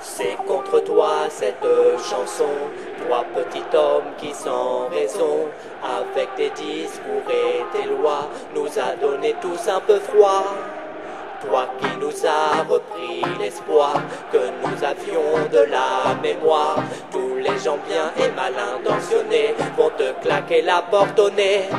C'est contre toi cette chanson, toi petit homme qui sans raison, avec tes discours et tes lois, nous a donné tous un peu froid. Toi qui nous as repris l'espoir que nous avions de la mémoire, tous les gens bien et mal intentionnés vont te claquer la porte au nez.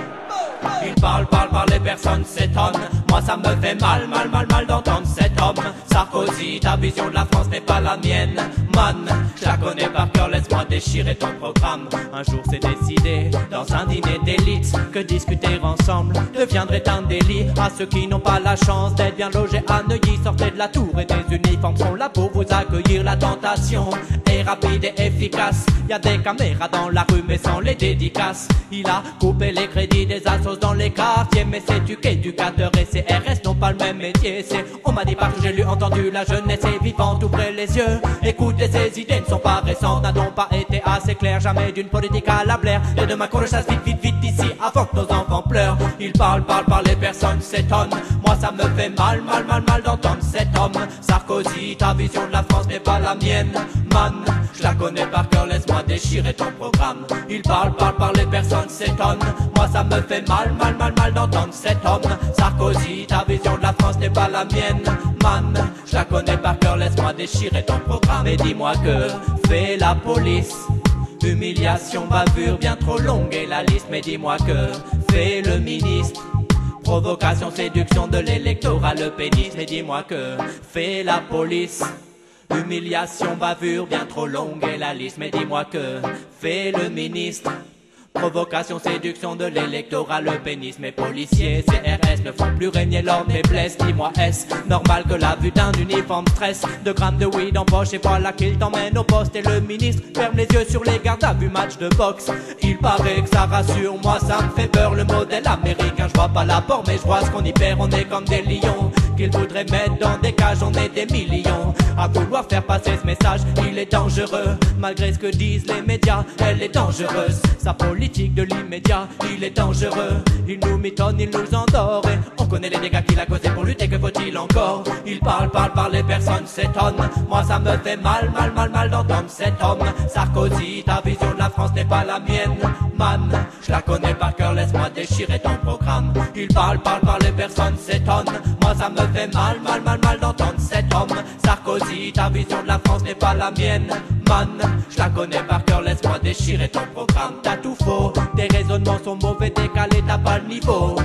Il parle, les personnes s'étonnent. Moi ça me fait mal d'entendre cet homme. Sarkozy, ta vision de la France n'est pas la mienne. Man, je la connais par cœur, laisse-moi déchirer ton programme. Un jour c'est décidé, dans un dîner d'élite, que discuter ensemble deviendrait un délit. À ceux qui n'ont pas la chance d'être bien logés à Neuilly, sortez de la tour et des uniformes sont là pour vous accueillir. La tentation est rapide et efficace. Y a des caméras dans la rue mais sans les dédicaces. Il a coupé les crédits des assos dans les quartiers, mais sais-tu qu'éducateur et CRS n'ont pas le même métier. C'est, on m'a dit partout, j'ai lu, entendu, la jeunesse est vivante, ouvrez les yeux, écoutez, ces idées ne sont pas récentes, n'ont pas été assez claires, jamais d'une politique à la Blair. Et demain qu'on le chasse vite d'ici avant que nos enfants pleurent. Il parle, les personnes s'étonnent. Moi ça me fait mal d'entendre cet homme. Sarkozy, ta vision de la France n'est pas la mienne. Man, je la connais par cœur, laisse-moi déchirer ton programme. Il parle, les personnes s'étonnent. Moi ça me fait mal d'entendre cet homme. Sarkozy, ta vision de la France n'est pas la mienne. Man, je la connais par cœur, laisse-moi déchirer ton programme. Et dis-moi que fait la police. Humiliation, bavure, bien trop longue est la liste. Mais dis-moi que fait le ministre. Provocation, séduction de l'électorat, le pénis. Mais dis-moi que fait la police. Humiliation, bavure, bien trop longue est la liste. Mais dis-moi que fait le ministre. Provocation, séduction de l'électorat, le pénis. Mes policiers, CRS ne font plus régner l'ordre et blesse. Dis-moi, est-ce normal que la vue d'un uniforme stresse? 2 grammes de weed en poche et voilà qu'il t'emmène au poste. Et le ministre ferme les yeux sur les gardes à vue match de boxe. Il paraît que ça rassure, moi ça me fait peur. Le modèle américain, je vois pas l'apport mais je vois ce qu'on y perd. On est comme des lions qu'ils voudraient mettre dans des cages. On est des millions à vouloir faire passer ce message. Il est dangereux, malgré ce que disent les médias. Elle est dangereuse, sa politique de l'immédiat. Il est dangereux, il nous mitonne, il nous endort. Et on connaît les dégâts qu'il a causés pour lutter, que faut-il encore? Il parle, les personnes s'étonnent. Moi ça me fait mal d'entendre cet homme. Sarkozy, ta vision de la France n'est pas la mienne. Man, je la connais par cœur, laisse-moi déchirer ton programme. Il parle, les personnes s'étonnent. Moi ça me fait mal d'entendre cet homme. Sarkozy, ta vision de la France n'est pas la mienne. Man, je la connais par cœur, laisse-moi déchirer ton programme. T'as tout faux, tes raisonnements sont mauvais, décalés, t'as pas le niveau.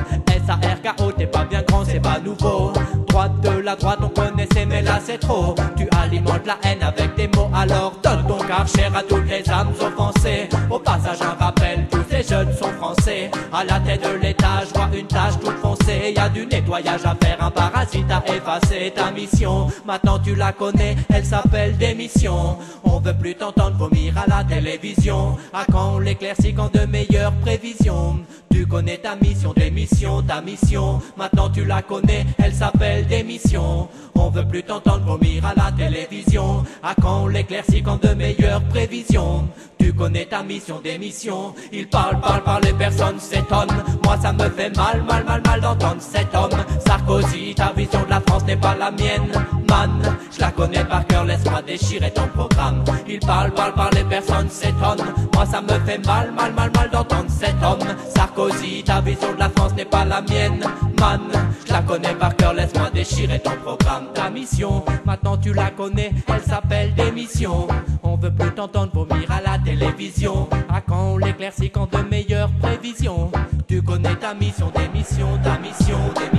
SARKO, t'es pas bien grand, c'est pas nouveau. Droite de la droite, on connaissait, mais là c'est trop. Tu alimentes la haine avec des mots, alors donne ton karcher à toutes les âmes offensées. Au passage, un rappel, tous ces jeunes sont français. À la tête de l'État, je vois une tache toute foncée. Y a du nettoyage à faire, un parasite à effacer. Ta mission, maintenant tu la connais, elle s'appelle démission. On veut plus t'entendre vomir à la télévision. À quand on l'éclaircit, quand de meilleures prévisions? Tu connais ta mission, démission, ta mission. Maintenant tu la connais, elle s'appelle démission. On veut plus t'entendre vomir à la télévision. À quand on l'éclaircit, quand de meilleures prévisions? Tu connais ta mission, démission. Il parle, les personnes s'étonnent. Moi ça me fait mal d'entendre cet homme. Sarkozy, ta vision de la France n'est pas la mienne. Man, je la connais par cœur, laisse-moi déchirer ton programme. Il parle, les personnes s'étonnent. Moi ça me fait mal d'entendre cet homme. Sarkozy, ta vision de la France n'est pas la mienne. Man, je la connais par cœur, laisse-moi déchirer ton programme. Ta mission, maintenant tu la connais, elle s'appelle démission. On veut plus t'entendre vomir à la télévision. À quand on l'éclaircit, quand de meilleures prévisions? Tu connais ta mission, démission, ta mission, démission.